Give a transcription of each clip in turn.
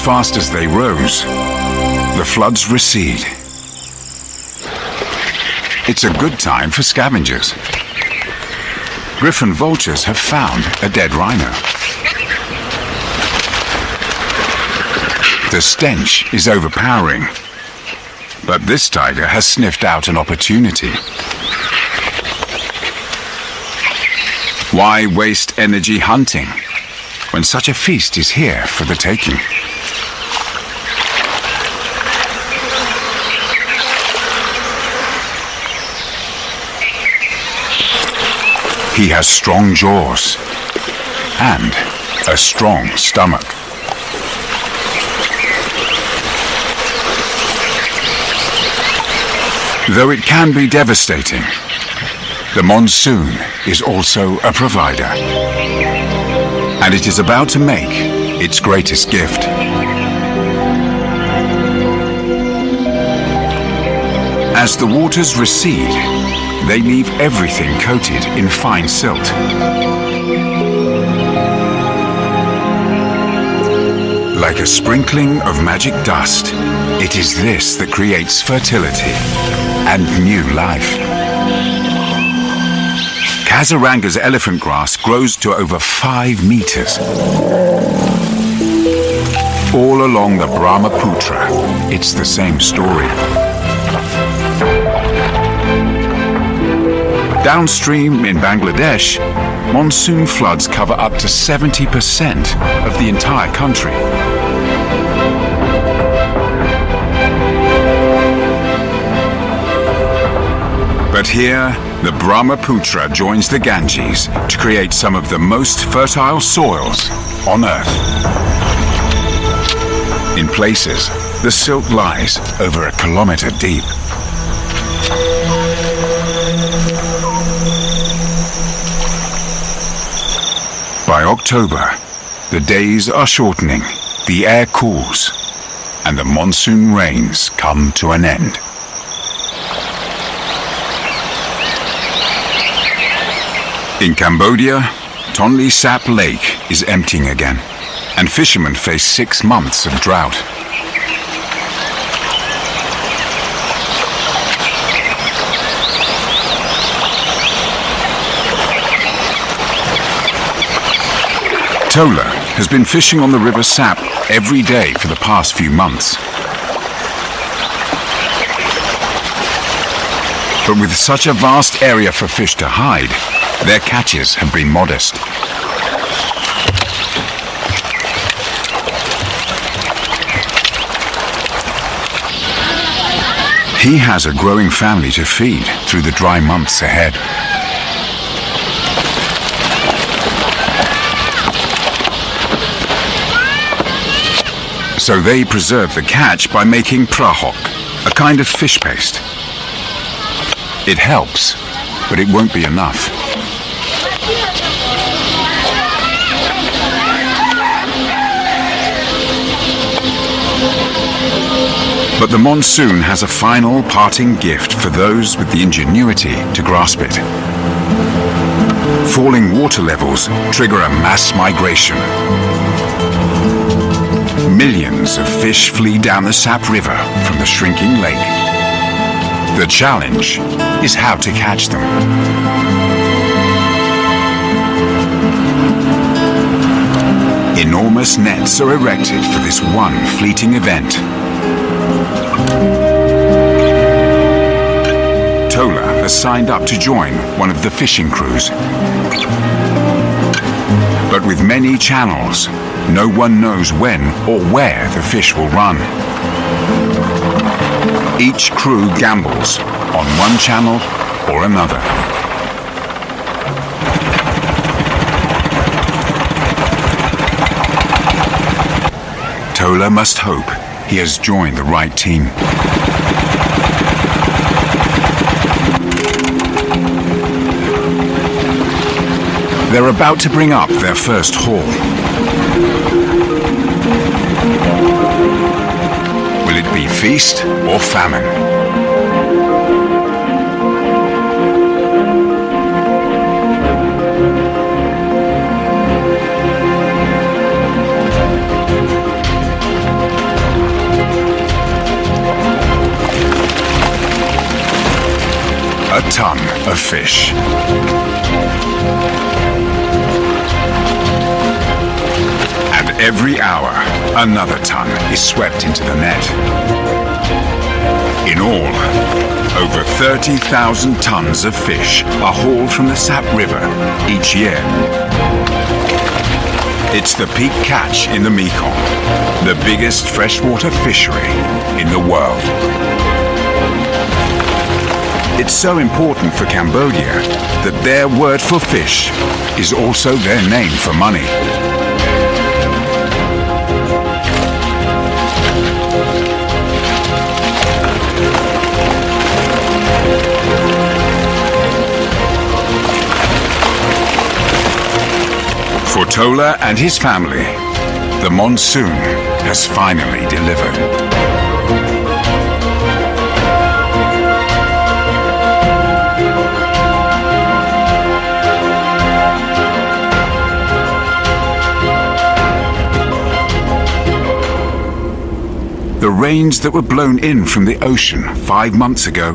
as fast as they rose, the floods recede. It's a good time for scavengers. Griffon vultures have found a dead rhino. The stench is overpowering, but this tiger has sniffed out an opportunity. Why waste energy hunting when such a feast is here for the taking? He has strong jaws and a strong stomach. Though it can be devastating, the monsoon is also a provider, and it is about to make its greatest gift. As the waters recede, they leave everything coated in fine silt. Like a sprinkling of magic dust, it is this that creates fertility and new life. Kazaranga's elephant grass grows to over 5 meters. All along the Brahmaputra, it's the same story. Downstream in Bangladesh, monsoon floods cover up to 70% of the entire country. But here, the Brahmaputra joins the Ganges to create some of the most fertile soils on Earth. In places, the silt lies over a kilometer deep. By October, the days are shortening, the air cools, and the monsoon rains come to an end. In Cambodia, Tonle Sap Lake is emptying again, and fishermen face 6 months of drought. Tola has been fishing on the River Sap every day for the past few months. But with such a vast area for fish to hide, their catches have been modest. He has a growing family to feed through the dry months ahead. So they preserve the catch by making prahok, a kind of fish paste. It helps, but it won't be enough. But the monsoon has a final parting gift for those with the ingenuity to grasp it. Falling water levels trigger a mass migration. Millions of fish flee down the Sap River from the shrinking lake. The challenge is how to catch them. Enormous nets are erected for this one fleeting event. Tola has signed up to join one of the fishing crews. But with many channels, no one knows when or where the fish will run. Each crew gambles on one channel or another. Tola must hope he has joined the right team. They're about to bring up their first haul. Will it be feast or famine? a ton of fish. And every hour, another ton is swept into the net. In all, over 30,000 tons of fish are hauled from the Sap River each year. It's the peak catch in the Mekong, the biggest freshwater fishery in the world. It's so important for Cambodia that their word for fish is also their name for money. For Tola and his family, the monsoon has finally delivered. The rains that were blown in from the ocean 5 months ago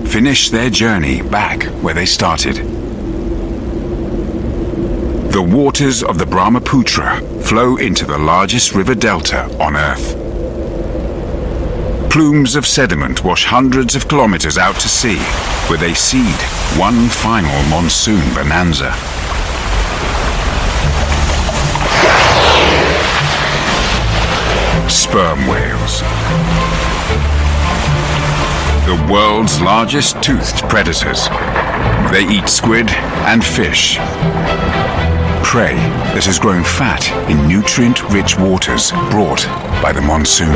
finished their journey back where they started. The waters of the Brahmaputra flow into the largest river delta on Earth. Plumes of sediment wash hundreds of kilometers out to sea, where they seed one final monsoon bonanza. Sperm whales. The world's largest toothed predators. They eat squid and fish. Prey that has grown fat in nutrient-rich waters brought by the monsoon.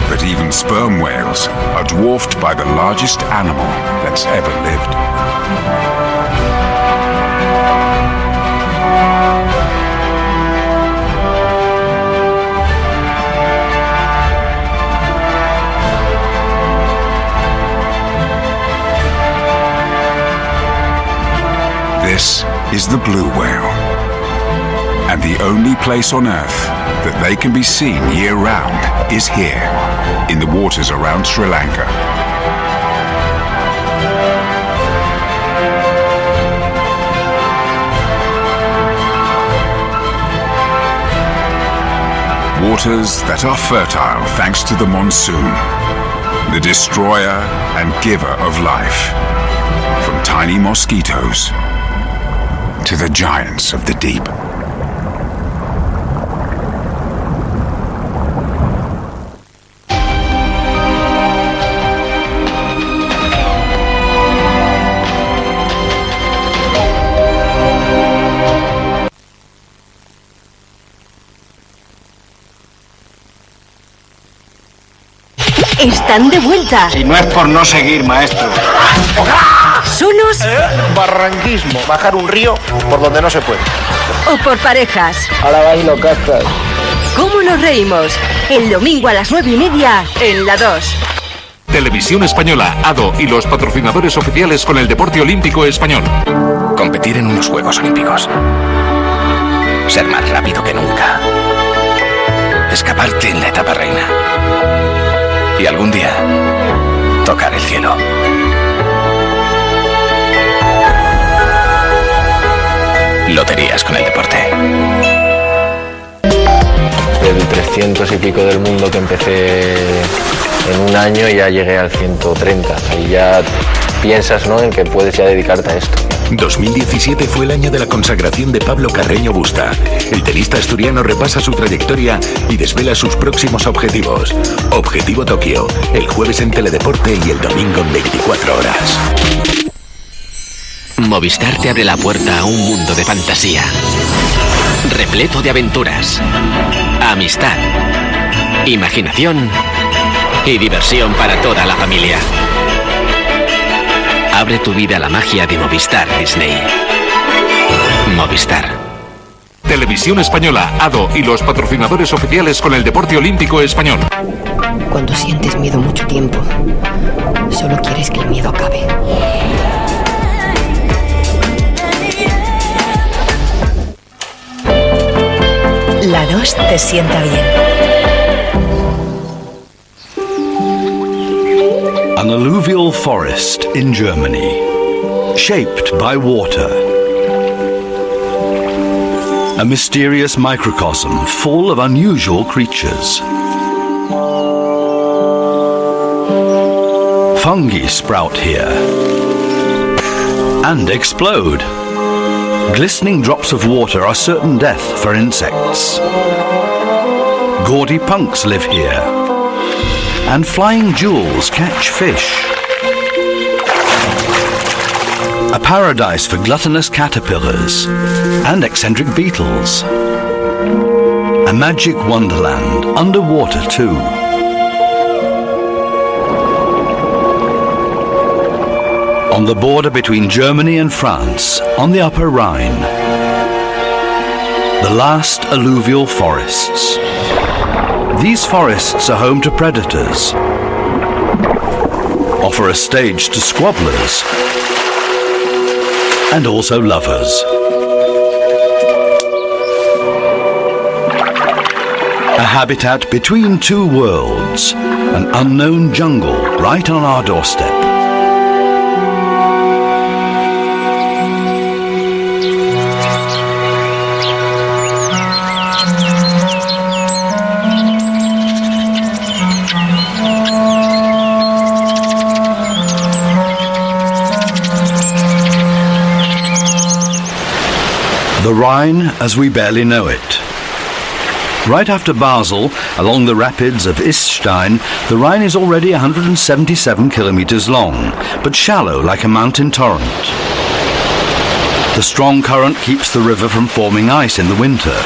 But even sperm whales are dwarfed by the largest animal that's ever lived. This is the blue whale, and the only place on Earth that they can be seen year-round is here, in the waters around Sri Lanka. Waters that are fertile thanks to the monsoon, the destroyer and giver of life, from tiny mosquitoes to the giants of the deep. ¡Están de vuelta! Si no es por no seguir, maestro. ¿Solos? Barranquismo, bajar un río por donde no se puede. ¿O por parejas? Ahora vas y lo cascas. ¿Cómo nos reímos? El domingo a las 9:30 en la 2. Televisión Española, ADO y los patrocinadores oficiales con el deporte olímpico español. Competir en unos Juegos Olímpicos. Ser más rápido que nunca. Escaparte en la etapa reina. Y algún día, tocar el cielo. Loterías con el deporte. Del 300 y pico del mundo que empecé en un año, ya llegué al 130. Ahí ya piensas, ¿no?, en que puedes ya dedicarte a esto. 2017 fue el año de la consagración de Pablo Carreño Busta. El tenista asturiano repasa su trayectoria y desvela sus próximos objetivos. Objetivo Tokio, el jueves en Teledeporte y el domingo en 24 horas. Movistar te abre la puerta a un mundo de fantasía. Repleto de aventuras, amistad, imaginación y diversión para toda la familia. Abre tu vida a la magia de Movistar Disney. Movistar. Televisión Española, ADO y los patrocinadores oficiales con el deporte olímpico español. Cuando sientes miedo mucho tiempo, Es que el miedo acabe. La 2 te sienta bien. An alluvial forest in Germany, shaped by water. A mysterious microcosm full of unusual creatures. Fungi sprout here and explode. Glistening drops of water are certain death for insects. Gaudy punks live here, and flying jewels catch fish. A paradise for gluttonous caterpillars and eccentric beetles. A magic wonderland underwater too. On the border between Germany and France, on the Upper Rhine, the last alluvial forests. These forests are home to predators, offer a stage to squabblers, and also lovers. A habitat between two worlds, an unknown jungle right on our doorstep. The Rhine as we barely know it. Right after Basel, along the rapids of Istein, the Rhine is already 177 kilometers long, but shallow like a mountain torrent. The strong current keeps the river from forming ice in the winter.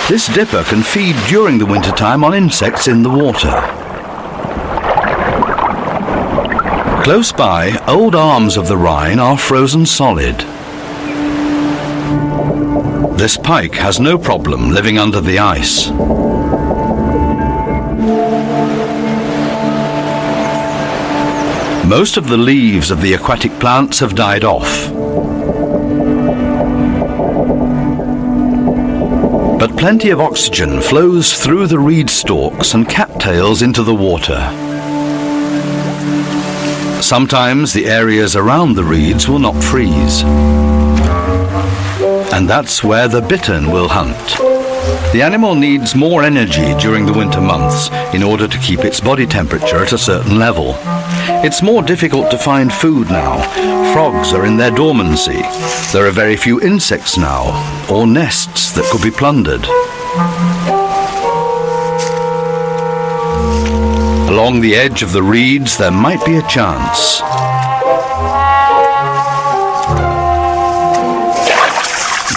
This dipper can feed during the winter time on insects in the water. Close by, old arms of the Rhine are frozen solid. This pike has no problem living under the ice. Most of the leaves of the aquatic plants have died off. But plenty of oxygen flows through the reed stalks and cattails into the water. Sometimes the areas around the reeds will not freeze. And that's where the bittern will hunt. The animal needs more energy during the winter months in order to keep its body temperature at a certain level. It's more difficult to find food now. Frogs are in their dormancy. There are very few insects now, or nests that could be plundered. Along the edge of the reeds there might be a chance.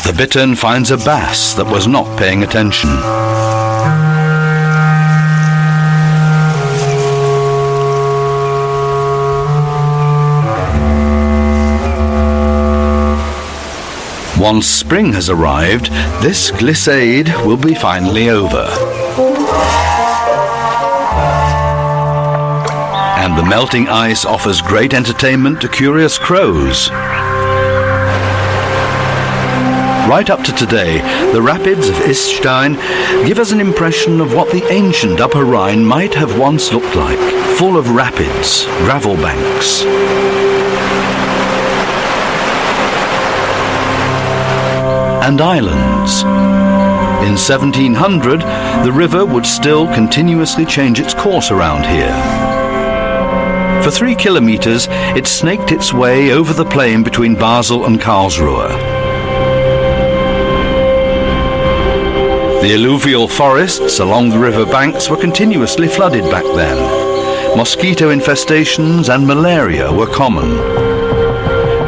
The bittern finds a bass that was not paying attention. Once spring has arrived, this glissade will be finally over. And the melting ice offers great entertainment to curious crows. Right up to today, the rapids of Istein give us an impression of what the ancient Upper Rhine might have once looked like, full of rapids, gravel banks. And islands. In 1700, the river would still continuously change its course around here. For 3 kilometers, it snaked its way over the plain between Basel and Karlsruhe. The alluvial forests along the river banks were continuously flooded back then. Mosquito infestations and malaria were common.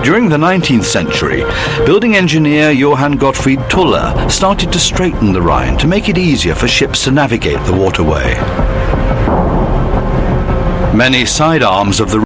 During the 19th century, building engineer Johann Gottfried Tuller started to straighten the Rhine to make it easier for ships to navigate the waterway. Many side arms of the